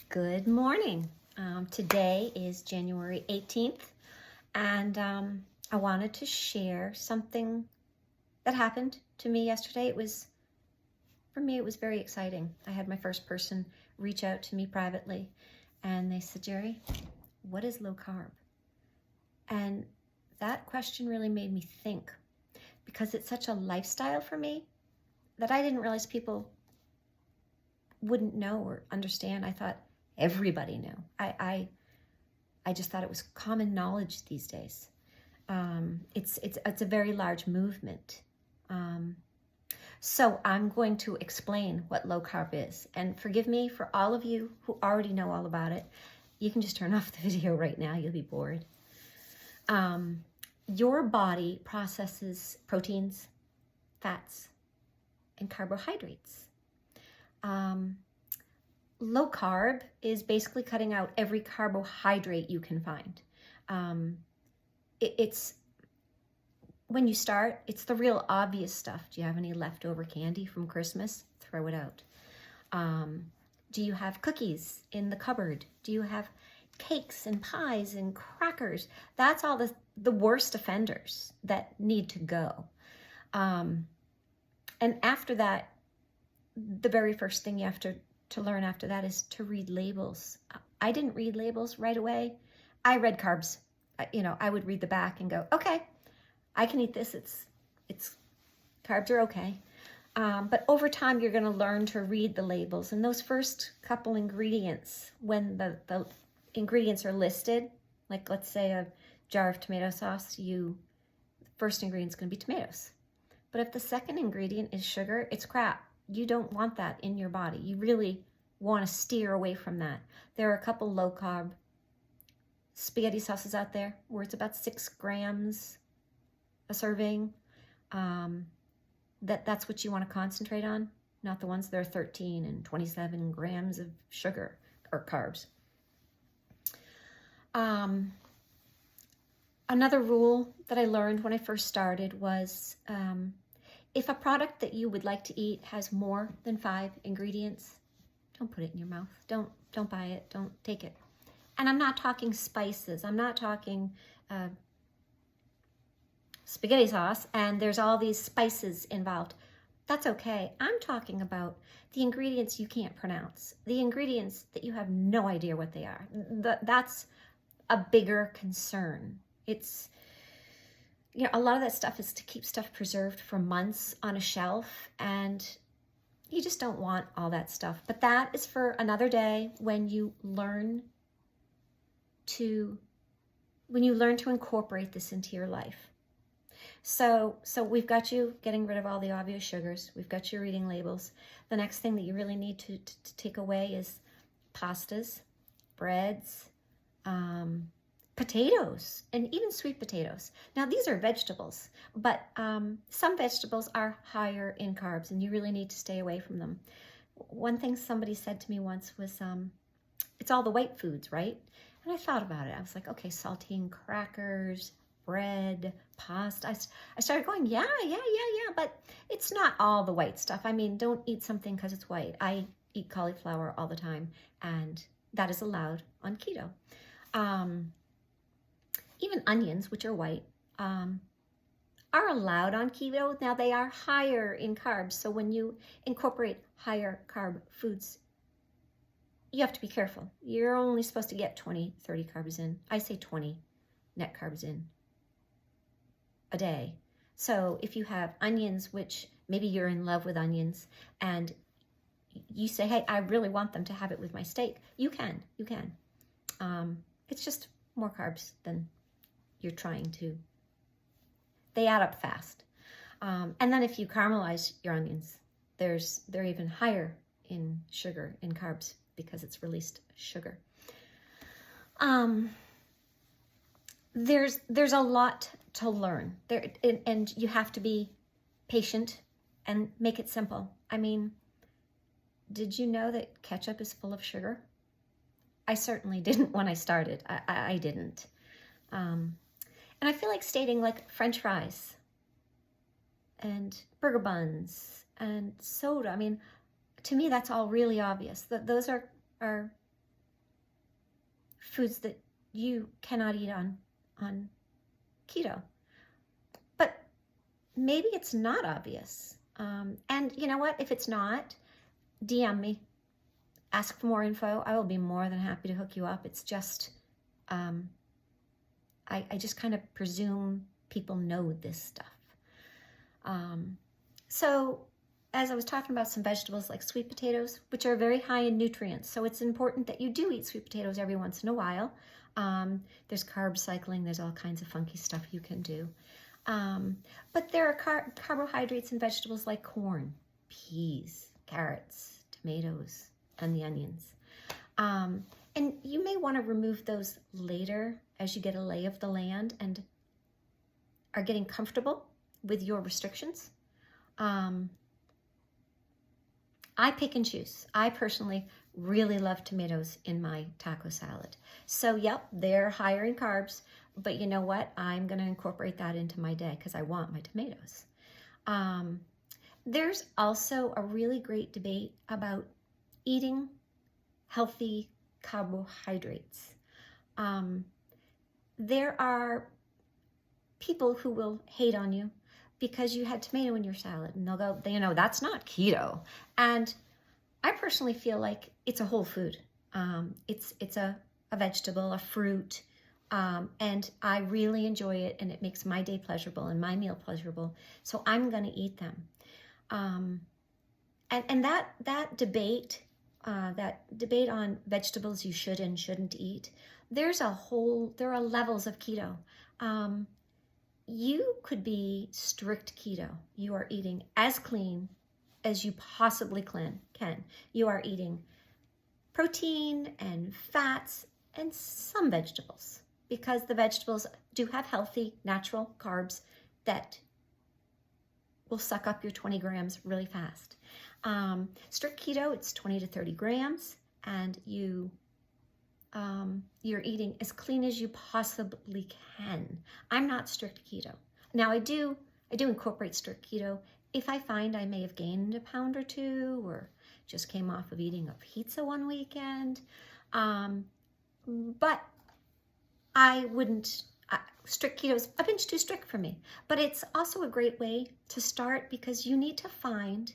Good morning. Today is January 18th, and I wanted to share something that happened to me yesterday. For me, it was very exciting. I had my first person reach out to me privately, and they said, Jerry, what is low carb? And that question really made me think, because it's such a lifestyle for me that I didn't realize people wouldn't know or understand. I thought everybody knew. I just thought it was common knowledge these days. It's a very large movement. So I'm going to explain what low carb is. And forgive me for all of you who already know all about it. You can just turn off the video right now. You'll be bored. Your body processes proteins, fats, and carbohydrates. Low carb is basically cutting out every carbohydrate you can find. It's when you start, it's the real obvious stuff. Do you have any leftover candy from Christmas? Throw it out. Do you have cookies in the cupboard? Do you have cakes and pies and crackers? That's all the worst offenders that need to go. And after that, the very first thing you have to learn after that is to read labels. I didn't read labels right away. I read carbs. I would read the back and go, okay, I can eat this. It's carbs are okay. But over time, you're going to learn to read the labels. And those first couple ingredients, when the ingredients are listed, like let's say a jar of tomato sauce, first ingredient is going to be tomatoes. But if the second ingredient is sugar, it's crap. You don't want that in your body. You really want to steer away from that. There are a couple low carb spaghetti sauces out there where it's about 6 grams a serving. That's what you want to concentrate on, not the ones that are 13 and 27 grams of sugar or carbs. Another rule that I learned when I first started was if a product that you would like to eat has more than 5 ingredients, don't put it in your mouth. Don't buy it. Don't take it. And I'm not talking spices. I'm not talking spaghetti sauce and there's all these spices involved. That's okay. I'm talking about the ingredients you can't pronounce, the ingredients that you have no idea what they are. That's a bigger concern. It's a lot of that stuff is to keep stuff preserved for months on a shelf, and you just don't want all that stuff. But that is for another day when you learn to incorporate this into your life. So we've got you getting rid of all the obvious sugars. We've got you reading labels. The next thing that you really need to take away is pastas, breads, potatoes, and even sweet potatoes. Now, these are vegetables, but some vegetables are higher in carbs, and you really need to stay away from them. One thing somebody said to me once was, it's all the white foods, right? And I thought about it. I was like, okay, saltine crackers, bread, pasta. I started going, yeah, but it's not all the white stuff. I mean, don't eat something because it's white. I eat cauliflower all the time, and that is allowed on keto. Even onions, which are white, are allowed on keto. Now, they are higher in carbs, so when you incorporate higher carb foods, you have to be careful. You're only supposed to get 20, 30 carbs in. I say 20 net carbs in a day. So if you have onions, which maybe you're in love with onions, and you say, hey, I really want them to have it with my steak, you can. It's just more carbs than you're trying to. They add up fast. And then if you caramelize your onions, they're even higher in sugar, in carbs, because it's released sugar. There's a lot to learn there, and you have to be patient and make it simple. I mean, did you know that ketchup is full of sugar? I certainly didn't when I started. I didn't. And I feel like stating like French fries and burger buns and soda. I mean, to me, that's all really obvious. Those are foods that you cannot eat on keto. But maybe it's not obvious. And you know what? If it's not, DM me. Ask for more info. I will be more than happy to hook you up. It's just, I just kind of presume people know this stuff. So as I was talking about some vegetables like sweet potatoes, which are very high in nutrients. So it's important that you do eat sweet potatoes every once in a while. There's carb cycling. There's all kinds of funky stuff you can do. But there are carbohydrates in vegetables like corn, peas, carrots, tomatoes, and the onions. And you may want to remove those later as you get a lay of the land and are getting comfortable with your restrictions. I pick and choose. I personally really love tomatoes in my taco salad. So yep, they're higher in carbs, but you know what? I'm going to incorporate that into my day because I want my tomatoes. There's also a really great debate about eating healthy carbohydrates. There are people who will hate on you because you had tomato in your salad, and they'll go, you know, that's not keto. And I personally feel like it's a whole food. It's a vegetable, a fruit, and I really enjoy it, and it makes my day pleasurable and my meal pleasurable. So I'm going to eat them. And that debate on vegetables you should and shouldn't eat, there are levels of keto. You could be strict keto. You are eating as clean as you possibly can. You are eating protein and fats and some vegetables, because the vegetables do have healthy, natural carbs that will suck up your 20 grams really fast. Strict keto, it's 20 to 30 grams, and you're eating as clean as you possibly can. I'm not strict keto. Now I do incorporate strict keto if I find I may have gained a pound or two, or just came off of eating a pizza one weekend. But I wouldn't, strict keto is a pinch too strict for me. But it's also a great way to start, because you need to find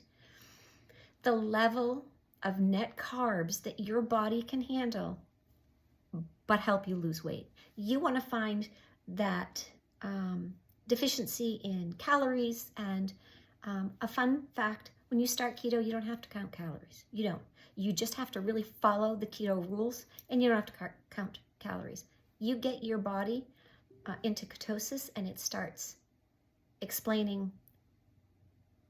the level of net carbs that your body can handle but help you lose weight. You want to find that deficiency in calories. And a fun fact, when you start keto, you don't have to count calories. You don't. You just have to really follow the keto rules, and you don't have to count calories. You get your body into ketosis, and it starts explaining.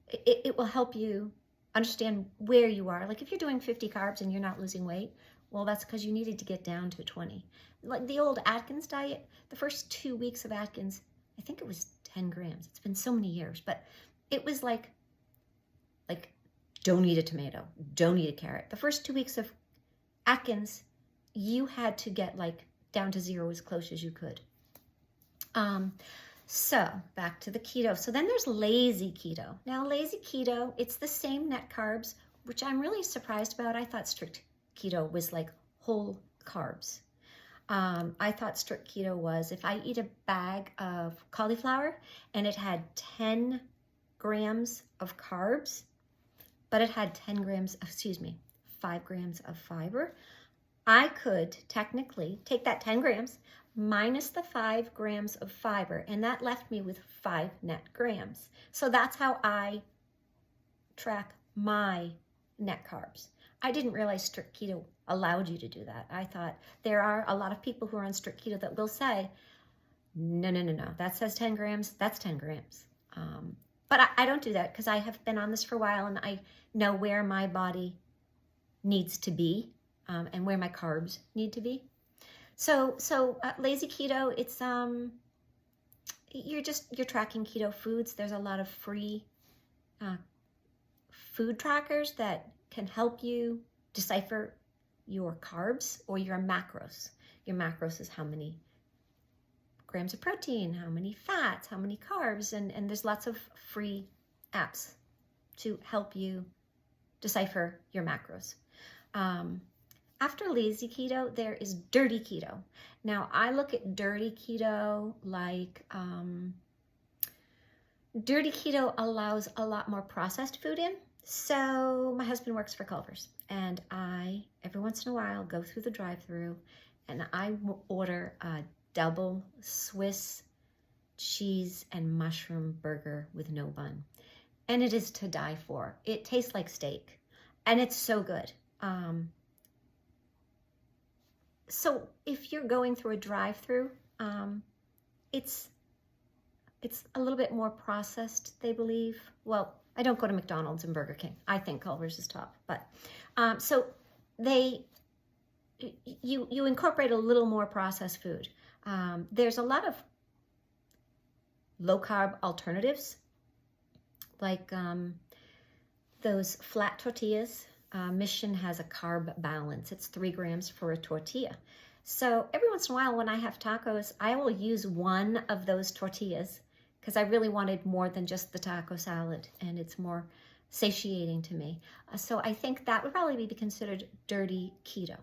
It will help you understand where you are. Like if you're doing 50 carbs and you're not losing weight, well, that's because you needed to get down to 20. Like the old Atkins diet, the first 2 weeks of Atkins, I think it was 10 grams. It's been so many years, but it was like don't eat a tomato, don't eat a carrot. The first 2 weeks of Atkins, you had to get like down to zero as close as you could. So back to the keto. So then there's lazy keto. Now lazy keto, it's the same net carbs, which I'm really surprised about. I thought strict keto was like whole carbs. I thought strict keto was if I eat a bag of cauliflower and it had 10 grams of carbs, but it had 5 grams of fiber, I could technically take that 10 grams minus the 5 grams of fiber, and that left me with 5 net grams. So that's how I track my net carbs. I didn't realize strict keto allowed you to do that. I thought there are a lot of people who are on strict keto that will say, no, that says 10 grams, that's 10 grams. But I don't do that because I have been on this for a while, and I know where my body needs to be and where my carbs need to be. So lazy keto, it's you're tracking keto foods. There's a lot of free food trackers that can help you decipher your carbs or your macros. Your macros is how many grams of protein, how many fats, how many carbs, and there's lots of free apps to help you decipher your macros. after lazy keto, there is dirty keto. Now, I look at dirty keto like dirty keto allows a lot more processed food in. So my husband works for Culver's, and I, every once in a while, go through the drive-thru and I order a double Swiss cheese and mushroom burger with no bun. And it is to die for. It tastes like steak, and it's so good. So if you're going through a drive-thru, it's a little bit more processed, they believe. Well, I don't go to McDonald's and Burger King. I think Culver's is top, but so you incorporate a little more processed food. There's a lot of low-carb alternatives, like those flat tortillas. Mission has a carb balance. It's 3 grams for a tortilla. So every once in a while when I have tacos, I will use one of those tortillas because I really wanted more than just the taco salad, and it's more satiating to me. So I think that would probably be considered dirty keto.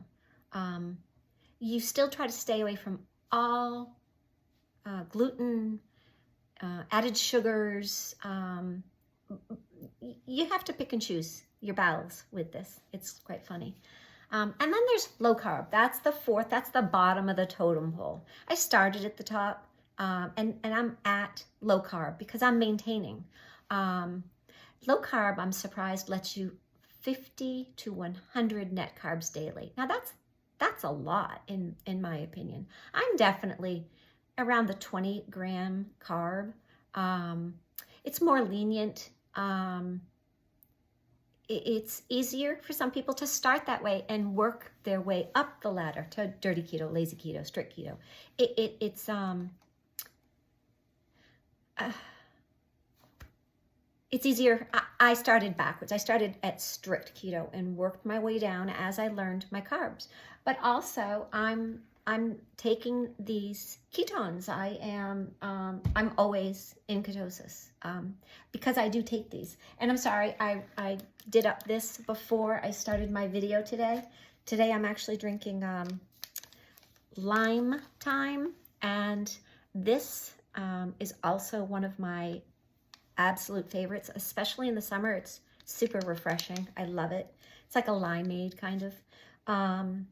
You still try to stay away from all gluten, added sugars. You have to pick and choose your battles with this. It's quite funny. And then there's low carb. That's the fourth, that's the bottom of the totem pole. I started at the top, and I'm at low carb because I'm maintaining. Low carb, I'm surprised, lets you 50 to 100 net carbs daily. Now that's a lot in my opinion. I'm definitely around the 20 gram carb. It's more lenient. It's easier for some people to start that way and work their way up the ladder to dirty keto, lazy keto, strict keto. It's easier. I started backwards. I started at strict keto and worked my way down as I learned my carbs. But also, I'm taking these ketones. I'm always in ketosis because I do take these. And I'm sorry, I did up this before I started my video today. Today I'm actually drinking Lime Time, and this is also one of my absolute favorites, especially in the summer. It's super refreshing. I love it. It's like a limeade kind of. And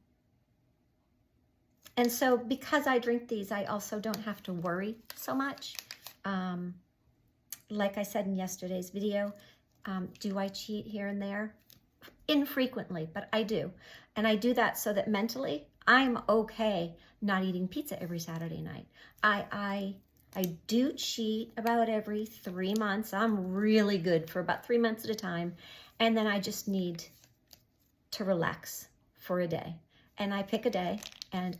so because I drink these, I also don't have to worry so much. Like I said in yesterday's video, do I cheat here and there? Infrequently, but I do. And I do that so that mentally I'm okay not eating pizza every Saturday night. I do cheat about every 3 months. I'm really good for about 3 months at a time. And then I just need to relax for a day. And I pick a day, and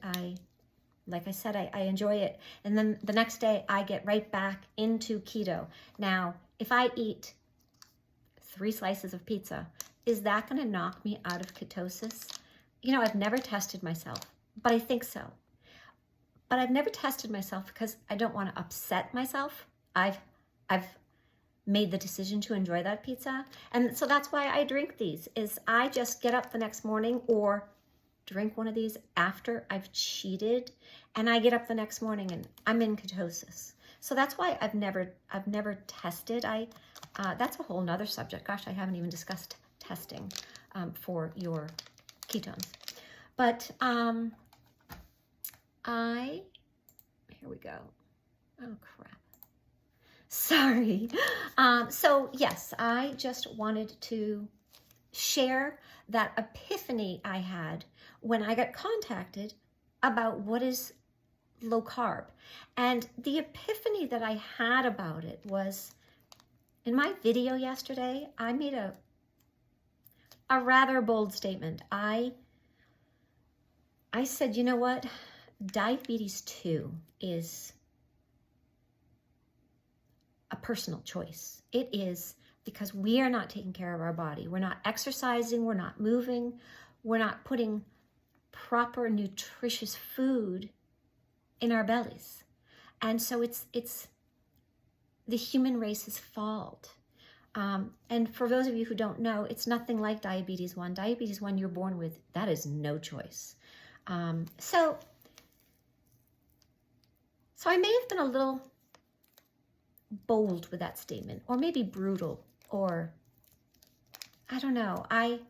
like I said, I enjoy it. And then the next day I get right back into keto. Now, if I eat 3 slices of pizza, is that going to knock me out of ketosis? You know, I've never tested myself, but I think so. But I've never tested myself because I don't want to upset myself. I've made the decision to enjoy that pizza. And so that's why I drink these, is I just get up the next morning or drink one of these after I've cheated, and I get up the next morning and I'm in ketosis. So that's why I've never tested. That's a whole nother subject. Gosh, I haven't even discussed testing for your ketones. But here we go. Oh, crap. Sorry. So yes, I just wanted to share that epiphany I had when I got contacted about what is low carb. And the epiphany that I had about it was, in my video yesterday, I made a rather bold statement. I said, you know what? Diabetes 2 is a personal choice. It is because we are not taking care of our body. We're not exercising, we're not moving, we're not putting proper nutritious food in our bellies. And so it's the human race's fault. And for those of you who don't know, it's nothing like diabetes 1. Diabetes 1 you're born with, that is no choice. So I may have been a little bold with that statement, or maybe brutal, or I don't know. I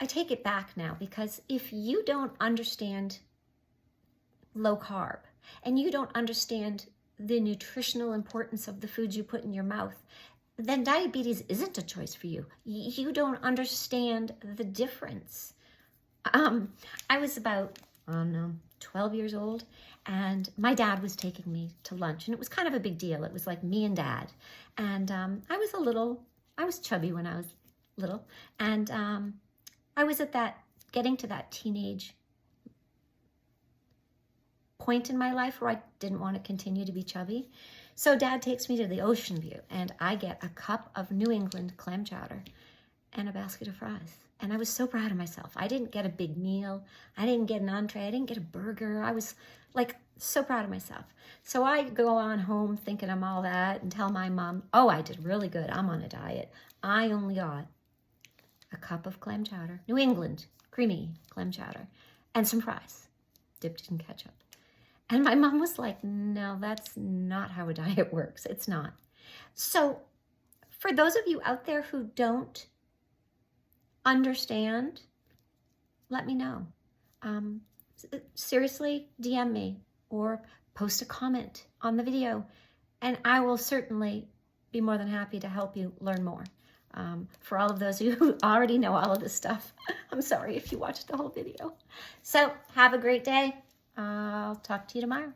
take it back now, because if you don't understand low carb and you don't understand the nutritional importance of the foods you put in your mouth, then diabetes isn't a choice for you. You don't understand the difference. I was about, I don't know, 12 years old, and my dad was taking me to lunch, and it was kind of a big deal. It was like me and Dad, and I was chubby when I was little, and I was getting to that teenage point in my life where I didn't want to continue to be chubby. So Dad takes me to the Ocean View, and I get a cup of New England clam chowder and a basket of fries. And I was so proud of myself. I didn't get a big meal. I didn't get an entree. I didn't get a burger. I was like so proud of myself. So I go on home thinking I'm all that and tell my mom, oh, I did really good. I'm on a diet. I only got a cup of clam chowder, New England creamy clam chowder, and some fries dipped in ketchup. And my mom was like, no, that's not how a diet works. It's not. So for those of you out there who don't understand, let me know. Seriously, DM me or post a comment on the video, and I will certainly be more than happy to help you learn more. For all of those of you who already know all of this stuff, I'm sorry if you watched the whole video. So have a great day. I'll talk to you tomorrow.